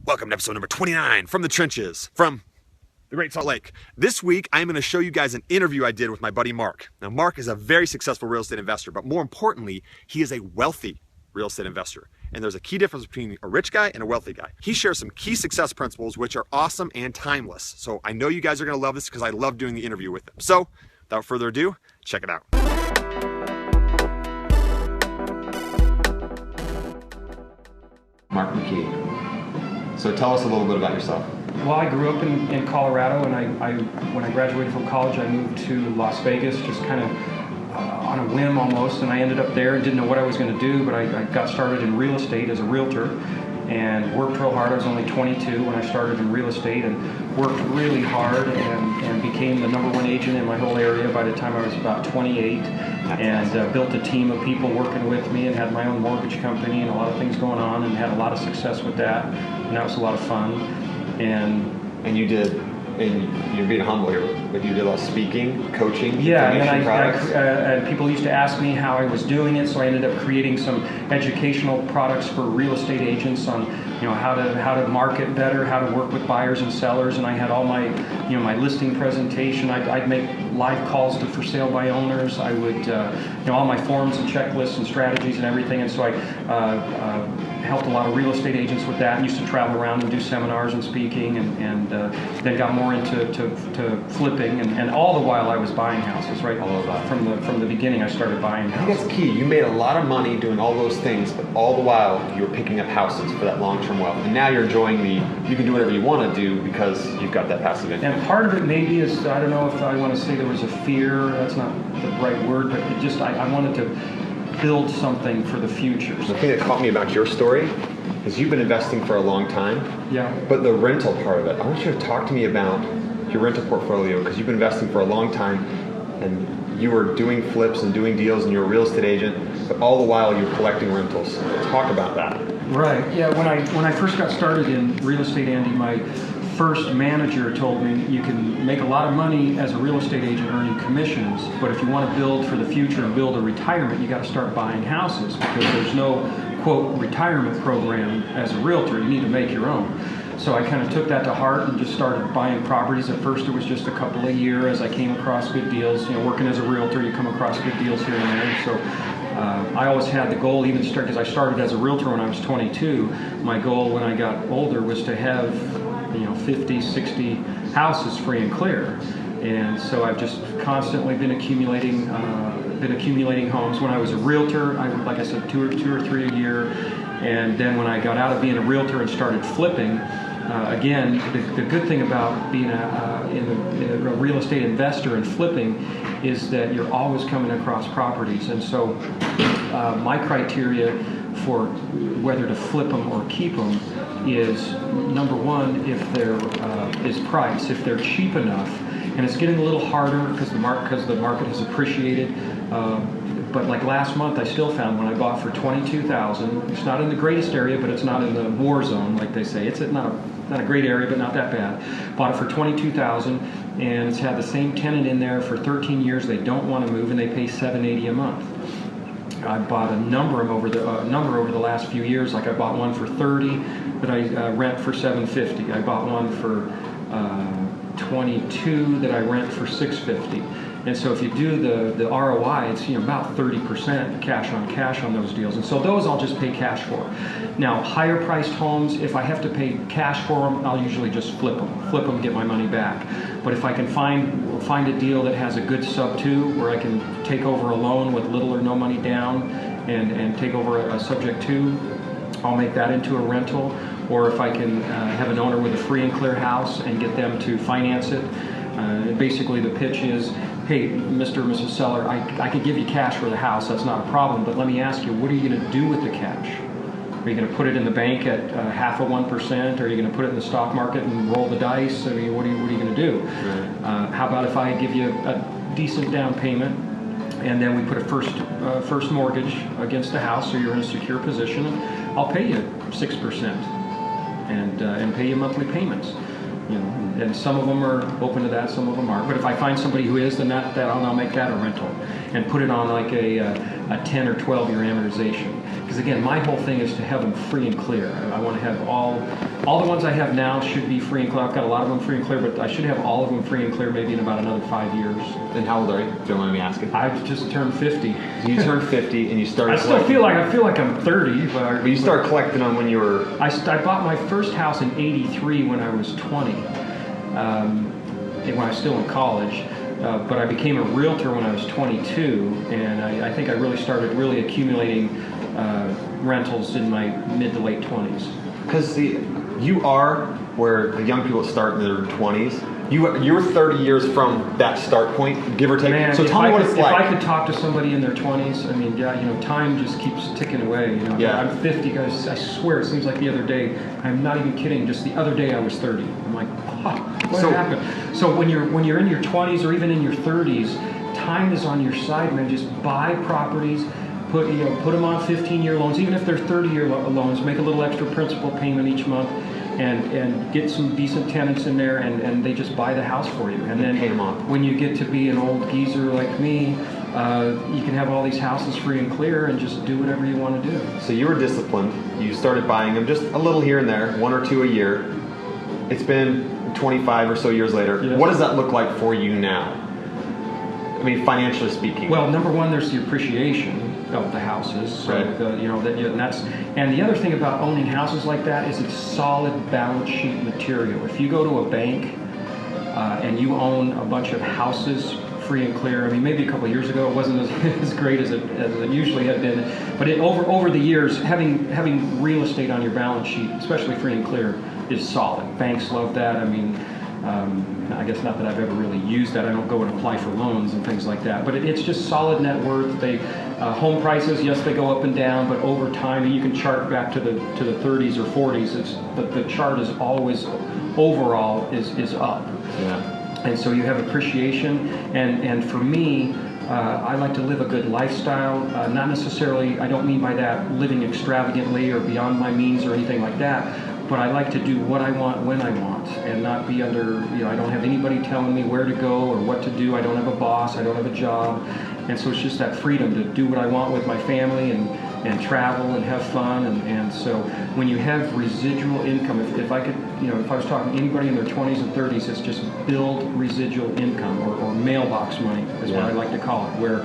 Welcome to episode number 29 from the trenches, from the Great Salt Lake. This week, I'm going to show you guys an interview I did with my buddy Mark. Now, Mark is a very successful real estate investor, but more importantly, he is a wealthy real estate investor. And there's a key difference between a rich guy and a wealthy guy. He shares some key success principles, which are awesome and timeless. So I know you guys are going to love this because I love doing the interview with him. So without further ado, check it out. Mark McKee. So tell us a little bit about yourself. Well, I grew up in Colorado, and when I graduated from college, I moved to Las Vegas, just kind of on a whim almost, and I ended up there and didn't know what I was going to do, but I got started in real estate as a realtor and worked real hard. I was only 22 when I started in real estate and worked really hard and became the #1 agent in my whole area by the time I was about 28, and built a team of people working with me and had my own mortgage company and a lot of things going on and had a lot of success with that, and that was a lot of fun. And you did, and you're being humble here, but you did a lot of speaking, coaching, yeah, information products. and people used to ask me how I was doing it, so I ended up creating some educational products for real estate agents on, how to market better, how to work with buyers and sellers, and I had all my, my listing presentation. I'd make live calls to for sale by owners. I would, all my forms and checklists and strategies and everything, and so I helped a lot of real estate agents with that, and used to travel around and do seminars and speaking, and then got more into flipping, and all the while I was buying houses, right? All of that. From the beginning I started buying houses. I think that's key. You made a lot of money doing all those things, but all the while you were picking up houses for that long-term wealth. And now you're enjoying you can do whatever you want to do because you've got that passive income. And part of it maybe is, I don't know if I want to say there was a fear, that's not the right word, but it just, I wanted to build something for the future. The thing that caught me about your story is you've been investing for a long time. Yeah. But the rental part of it, I want you to talk to me about your rental portfolio, because you've been investing for a long time and you were doing flips and doing deals and you're a real estate agent, but all the while you're collecting rentals. Talk about that. Right. Yeah. When I first got started in real estate, Andy, my first manager told me you can make a lot of money as a real estate agent earning commissions, but if you want to build for the future and build a retirement, you got to start buying houses, because there's no, quote, retirement program as a realtor. You need to make your own. So I kind of took that to heart and just started buying properties. At first it was just a couple a year as I came across good deals. Working as a realtor, you come across good deals here and there. So I always had the goal, even because I started as a realtor when I was 22, my goal when I got older was to have 50, 60 houses free and clear. And so I've just constantly been accumulating homes. When I was a realtor, I would, like I said, two or three a year. And then when I got out of being a realtor and started flipping, again, the good thing about being a real estate investor and flipping is that you're always coming across properties. And so my criteria for whether to flip them or keep them is, number one, if there is price, if they're cheap enough. And it's getting a little harder because the market has appreciated. But like last month, I still found when I bought for $22,000. It's not in the greatest area, but it's not in the war zone, like they say. It's not a great area, but not that bad. Bought it for $22,000, and it's had the same tenant in there for 13 years. They don't want to move, and they pay $780 a month. I bought a number over the last few years. Like I bought one for $30 that I rent for $750. I bought one for $22 that I rent for $650. And so if you do the ROI, it's about 30% cash on cash on those deals. And so those I'll just pay cash for. Now, higher priced homes, if I have to pay cash for them, I'll usually just flip them, get my money back. But if I can find a deal that has a good sub-2 where I can take over a loan with little or no money down and take over a subject-2, I'll make that into a rental. Or if I can have an owner with a free and clear house and get them to finance it. Basically the pitch is, hey, Mr. or Mrs. Seller, I could give you cash for the house, that's not a problem, but let me ask you, what are you going to do with the cash? Are you going to put it in the bank at 0.5%? Are you going to put it in the stock market and roll the dice? I mean, what are you going to do? Right. How about if I give you a decent down payment, and then we put a first mortgage against the house, so you're in a secure position, and I'll pay you 6% and pay you monthly payments. And some of them are open to that, some of them aren't. But if I find somebody who is, then I'll make that a rental and put it on like a 10 or 12 year amortization. Because because again, my whole thing is to have them free and clear. I want to have all the ones I have now should be free and clear. I've got a lot of them free and clear, but I should have all of them free and clear maybe in about another 5 years. And how old are you? Don't mind me asking. I just turned 50. So you turned 50 and you started. I still feel like I'm 30, but you started collecting on when you were. I bought my first house in '83 when I was 20, when I was still in college. But I became a realtor when I was 22, and I think I really started accumulating rentals in my mid to late 20s. Because you are where the young people start in their 20s. You're 30 years from that start point, give or take. Man, so tell me what it's like. If I could talk to somebody in their 20s, I mean, yeah, time just keeps ticking away. Yeah. I'm 50, guys. I swear, it seems like the other day. I'm not even kidding. Just the other day, I was 30. I'm like, what happened? So when you're in your 20s or even in your 30s, time is on your side, man. Just buy properties. Put them on 15-year loans, even if they're 30-year loans. Make a little extra principal payment each month, and get some decent tenants in there, and they just buy the house for you. And then pay them off. When you get to be an old geezer like me, you can have all these houses free and clear, and just do whatever you want to do. So you were disciplined. You started buying them just a little here and there, 1 or 2 a year. It's been 25 or so years later. Yes. What does that look like for you now? I mean, financially speaking. Well, number one, there's the appreciation of the houses. So right. And the other thing about owning houses like that is it's solid balance sheet material. If you go to a bank and you own a bunch of houses free and clear, I mean, maybe a couple of years ago it wasn't as great as it usually had been, but over the years, having real estate on your balance sheet, especially free and clear, is solid. Banks love that. I mean, I guess not that I've ever really used that. I don't go and apply for loans and things like that. But it's just solid net worth. Home prices, yes, they go up and down, but over time, and you can chart back to the 30s or 40s. The chart is always overall is up. Yeah. And so you have appreciation. And for me, I like to live a good lifestyle. Not necessarily. I don't mean by that living extravagantly or beyond my means or anything like that. But I like to do what I want when I want, and not be under, I don't have anybody telling me where to go or what to do. I don't have a boss, I don't have a job. And so it's just that freedom to do what I want with my family and travel and have fun. And so when you have residual income, if I could, if I was talking to anybody in their 20s and 30s, it's just build residual income or mailbox money is what I like to call it, where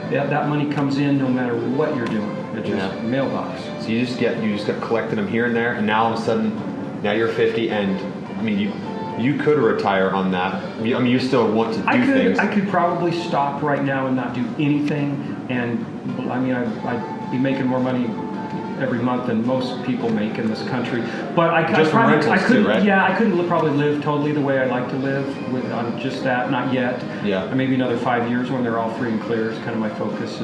that money comes in no matter what you're doing. It's just mailbox. So you just got collecting them here and there, and now all of a sudden, now you're 50, and I mean you could retire on that. I mean you still want to do things. I could probably stop right now and not do anything, and I mean I'd be making more money every month than most people make in this country. But I couldn't. Right? Yeah, I couldn't probably live totally the way I like to live on just that. Not yet. Yeah. Maybe another 5 years when they're all free and clear is kind of my focus.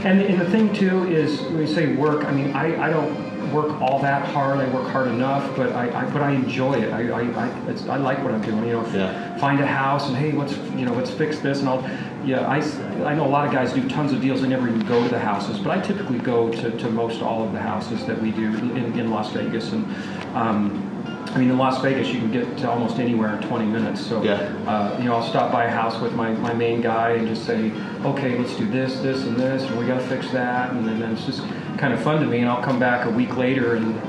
And the thing too is when you say work, I mean I don't work all that hard. I work hard enough, but I enjoy it. I like what I'm doing. Find a house and hey, let's fix this and all. Yeah, I know a lot of guys do tons of deals. They never even go to the houses, but I typically go to most all of the houses that we do in Las Vegas. And I mean, in Las Vegas, you can get to almost anywhere in 20 minutes. So I'll stop by a house with my main guy and just say, okay, let's do this, this, and this, and we got to fix that, and then it's just kind of fun to me. And I'll come back a week later and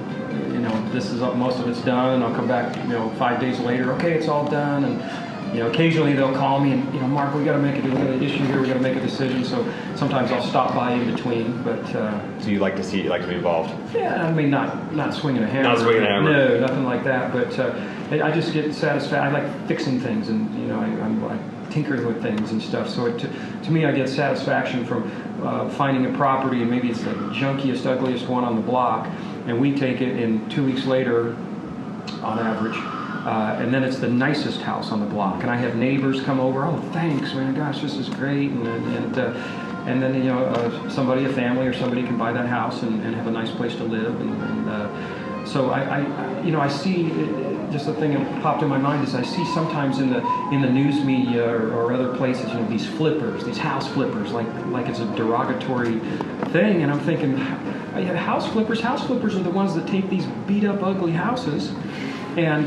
this is most of it's done, and I'll come back 5 days later. Okay, it's all done, and occasionally they'll call me and Mark, we got an issue here, we got to make a decision. So sometimes I'll stop by in between. But so you like to be involved? Yeah, I mean not swinging a hammer. Not swinging a hammer. No, nothing like that. But I just get satisfied. I like fixing things, and I'm tinkering with things and stuff. So to me, I get satisfaction from finding a property, and maybe it's the junkiest, ugliest one on the block, and we take it, and 2 weeks later, on average. And then it's the nicest house on the block, and I have neighbors come over. Oh, thanks, man! Gosh, this is great. And then somebody, a family or somebody, can buy that house and have a nice place to live. So I see. Just the thing that popped in my mind is I see sometimes in the news media or other places, these flippers, these house flippers, like it's a derogatory thing, and I'm thinking, house flippers are the ones that take these beat up, ugly houses and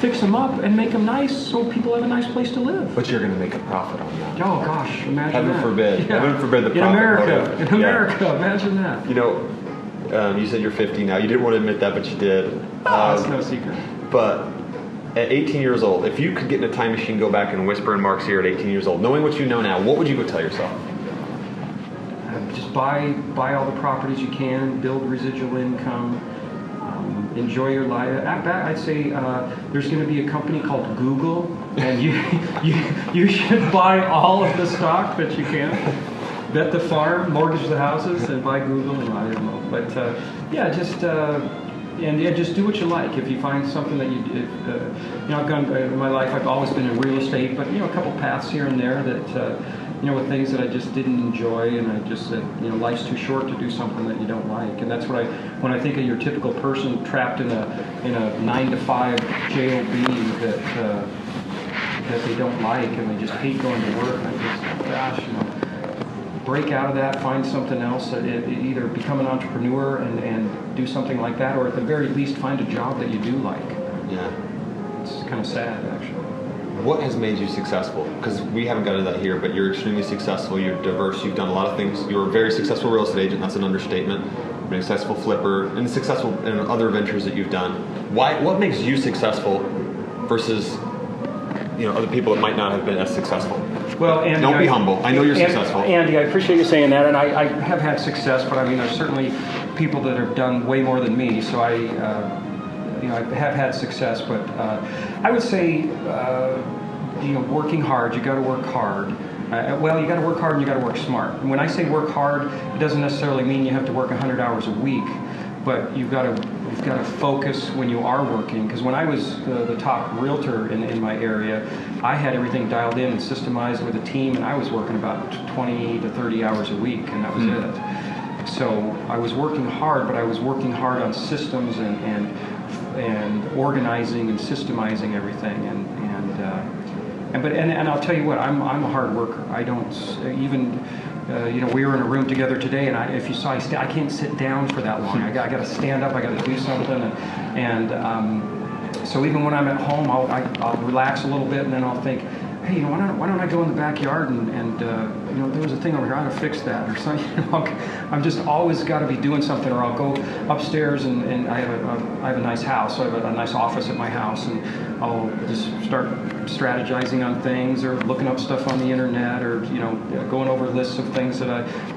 fix them up and make them nice so people have a nice place to live. But you're going to make a profit on that. Oh gosh, imagine Heaven that. forbid. Yeah. Heaven forbid the profit. In America, imagine that. You said you're 50 now. You didn't want to admit that, but you did. That's no secret. But at 18 years old, if you could get in a time machine, go back and whisper in Mark's ear at 18 years old, knowing what you know now, what would you go tell yourself? Just buy all the properties you can, build residual income, enjoy your life. I'd say there's going to be a company called Google, and you should buy all of the stock that you can. Bet the farm, mortgage the houses, and buy Google. And I don't know, but just do what you like. If you find something that I've gone in my life. I've always been in real estate, but a couple paths here and there that with things that I just didn't enjoy, and I just said, life's too short to do something that you don't like. And that's what when I think of your typical person trapped in a 9-to-5 job that they don't like, and they just hate going to work. And I just, break out of that, find something else. Either become an entrepreneur and do something like that, or at the very least find a job that you do like. Yeah. It's kind of sad, actually. What has made you successful? Because we haven't got into that here, but you're extremely successful, you're diverse, you've done a lot of things. You're a very successful real estate agent, that's an understatement. You've been a successful flipper, and successful in other ventures that you've done. What makes you successful versus other people that might not have been as successful? Well, Andy, don't be humble. I know you're successful. Andy, I appreciate you saying that, and I have had success, but there's certainly people that have done way more than me, so I have had success, but I would say, working hard, you got to work hard. You got to work hard and you got to work smart. And when I say work hard, it doesn't necessarily mean you have to work 100 hours a week, but you've got to focus when you are working. Because when I was the top realtor in my area, I had everything dialed in and systemized with a team, and I was working about 20 to 30 hours a week, and that was it. So I was working hard, but I was working hard on systems and organizing and systemizing everything, and I'll tell you what, I'm a hard worker. I don't even we were in a room together today, and if you saw, I can't sit down for that long. I got to stand up. I got to do something, and so even when I'm at home, I'll relax a little bit, and then I'll think, hey, why don't I go in the backyard and there was a thing over here, I ought to fix that or something. I'm just always got to be doing something, or I'll go upstairs and I have a nice house, so I have a nice office at my house, and I'll just start strategizing on things, or looking up stuff on the internet, or going over lists of things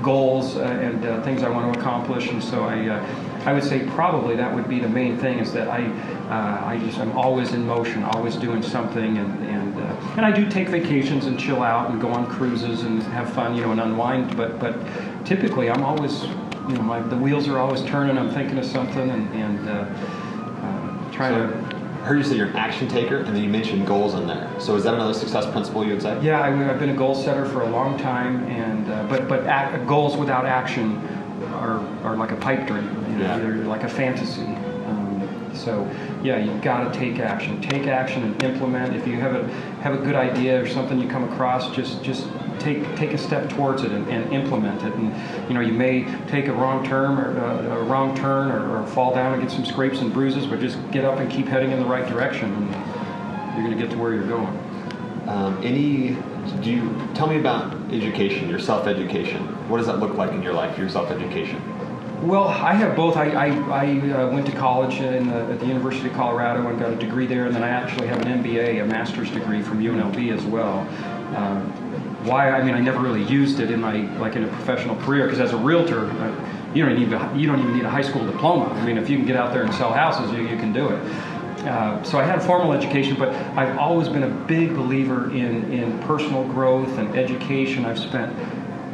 goals and things I want to accomplish. And so I would say probably that would be the main thing, is that I'm always in motion, always doing something, and I do take vacations and chill out and go on cruises and have fun, and unwind. But typically I'm always, the wheels are always turning. I'm thinking of something and trying to. I heard you say you're an action taker, and then you mentioned goals in there. So is that another success principle you would say? Yeah, I've been a goal setter for a long time, and but goals without action are like a pipe dream. They're like a fantasy. So yeah, you've got to take action and implement. If you have a good idea or something you come across, just take a step towards it and implement it. And you may take a wrong turn or fall down and get some scrapes and bruises, but just get up and keep heading in the right direction, and you're going to get to where you're going. Tell me about education, your self-education. What does that look like in your life, your self-education? Well, I have both. I went to college at the University of Colorado and got a degree there, and then I actually have an MBA, a master's degree from UNLV as well. I never really used it in a professional career, because as a realtor, you don't even need a high school diploma. If you can get out there and sell houses, you can do it. So I had a formal education, but I've always been a big believer in personal growth and education. I've spent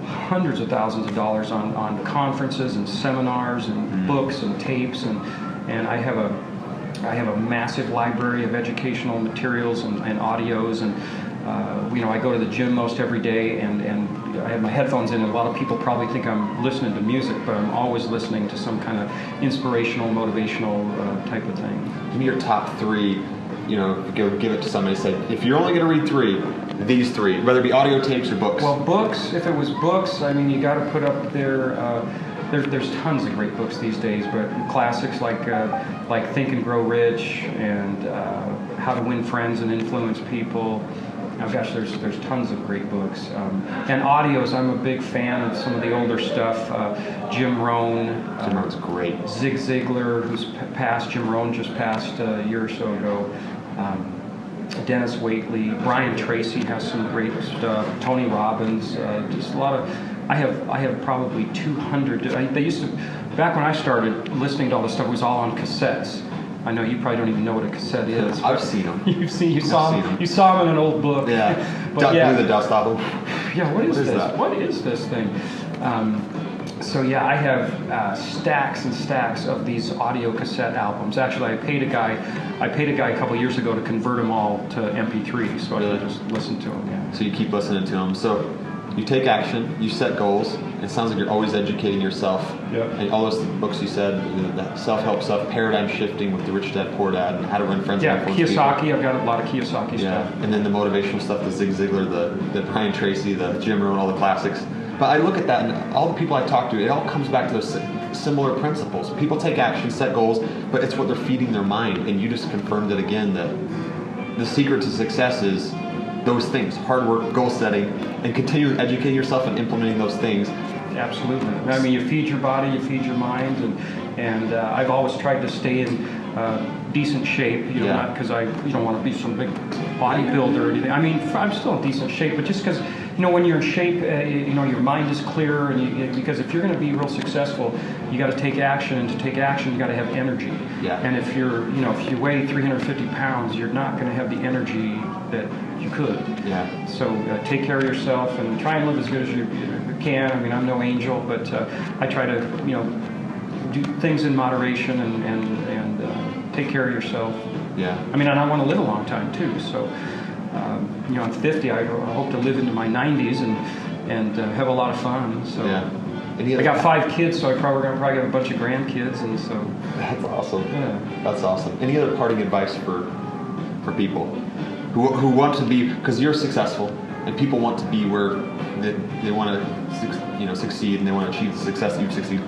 hundreds of thousands of dollars on conferences and seminars and books and tapes, and I have a massive library of educational materials and audios, and I go to the gym most every day, and I have my headphones in, and a lot of people probably think I'm listening to music, but I'm always listening to some kind of inspirational, motivational type of thing. Give me your top three. Go give it to somebody and say, if you're only going to read three, these three, whether it be audio tapes or books. Well, books, if it was books, you got to put up there, there's tons of great books these days, but classics like Think and Grow Rich, and How to Win Friends and Influence People, Oh gosh, there's tons of great books. And audios, I'm a big fan of some of the older stuff. Jim Rohn. Jim Rohn's great. Zig Ziglar, who's passed. Jim Rohn just passed a year or so ago. Dennis Waitley. Brian Tracy has some great stuff. Tony Robbins. Just a lot of... I have probably 200. They used to... Back when I started listening to all this stuff, it was all on cassettes. I know you probably don't even know what a cassette is. I've seen them. You saw them in an old book. Yeah. But yeah. Blew the dust off them. Yeah. What is this? That? What is this thing? So yeah, I have stacks and stacks of these audio cassette albums. Actually, I paid a guy a couple years ago to convert them all to MP3, so Really? I could just listen to them. Yeah. So you keep listening to them. So you take action, you set goals. It sounds like you're always educating yourself. Yep. And all those books you said, the self-help stuff, paradigm shifting with the Rich Dad Poor Dad, and how to run friends. Yeah, and influence Kiyosaki. people. I've got a lot of Kiyosaki stuff. And then the motivational stuff, the Zig Ziglar, the Brian Tracy, the Jim Rohn, all the classics. But I look at that, and all the people I talk to, it all comes back to those similar principles. People take action, set goals, but it's what they're feeding their mind. And you just confirmed it again, that the secret to success is those things: hard work, goal setting, and continuing educating yourself and implementing those things. Absolutely. I mean, you feed your body, you feed your mind, and I've always tried to stay in decent shape. You know, not because I don't want to be some big bodybuilder or anything. I mean, I'm still in decent shape, but just because when you're in shape, your mind is clearer, and because if you're going to be real successful, you got to take action, and to take action, you got to have energy. Yeah. And if if you weigh 350 pounds, you're not going to have the energy that you could. Yeah. So take care of yourself and try and live as good as you can. I mean, I'm no angel, but I try to do things in moderation and take care of yourself. Yeah. I mean, and I want to live a long time too. So I'm 50. I hope to live into my 90s and have a lot of fun. So Yeah. I got 5 kids, so I'm probably have a bunch of grandkids, and so That's awesome. yeah. That's awesome. Any other parting advice for people who want to be, because you're successful and people want to be where they want to succeed, and they want to achieve the success that you've succeeded?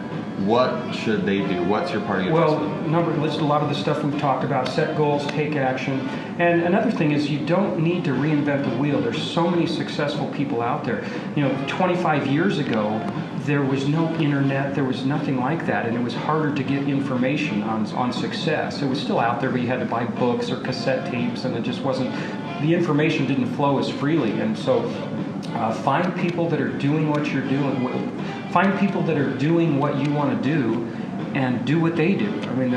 What should they do? What's your parting advice? Well, list a lot of the stuff we've talked about: set goals, take action. And another thing is, you don't need to reinvent the wheel. There's so many successful people out there. 25 years ago, there was no internet, there was nothing like that, and it was harder to get information on success. It was still out there, but you had to buy books or cassette tapes, and it just wasn't, the information didn't flow as freely. And so find people that are doing what you're doing. Find people that are doing what you want to do, and do what they do. I mean,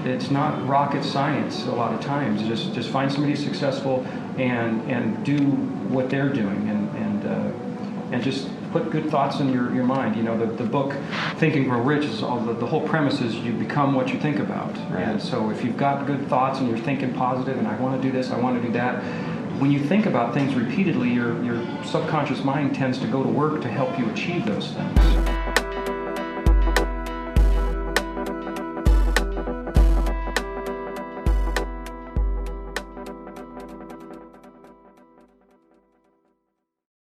it's not rocket science a lot of times. Just find somebody successful and do what they're doing, and just put good thoughts in your mind. The book Think and Grow Rich is the whole premise is you become what you think about. Right. And so if you've got good thoughts and you're thinking positive, and I want to do this, I want to do that, when you think about things repeatedly, your subconscious mind tends to go to work to help you achieve those things.